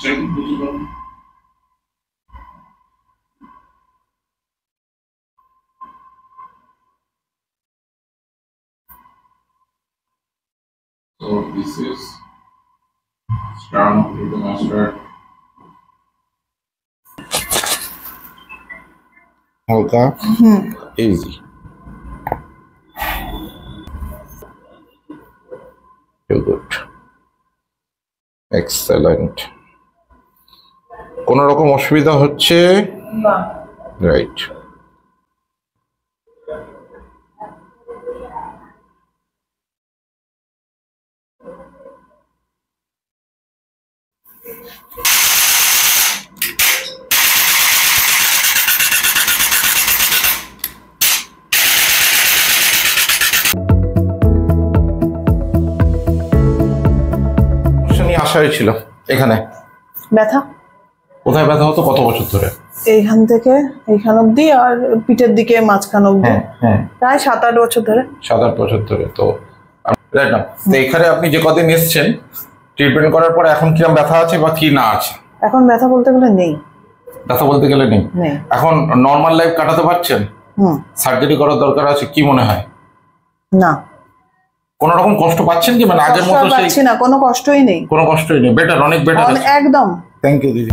So this is sternum to the master. Okay. Easy. Too good. Excellent. কোন রকম অসুবিধা হচ্ছে না? রাইট। আশাই ছিল এখানে ব্যথা কোথায় ব্যথা হতো কত বছর ধরে? এইখান থেকে এইখান অবধি আর পিঠের দিকে মাঝখান অবধি প্রায় 7-8 বছর ধরে। 7-8 বছর ধরে। তো এখানে আপনি যে কদিন এসেছেন ট্রিটমেন্ট করার পর এখন কিরকম ব্যথা আছে বা কি না আছে? এখন ব্যথা বলতে গেলে নেই। ব্যথা বলতে গেলে নেই। এখন নর্মাল লাইফ কাটাতে পারছেন? সার্জারি করার দরকার আছে কি মনে হয়? না। কোন রকম কষ্ট পাচ্ছেন কি? মানে আগের মতো পাচ্ছি না, কোনো কষ্টই নেই। কোনো কষ্টই নেই, বেটার, অনেক বেটার। একদম। থ্যাংক ইউ দিদি।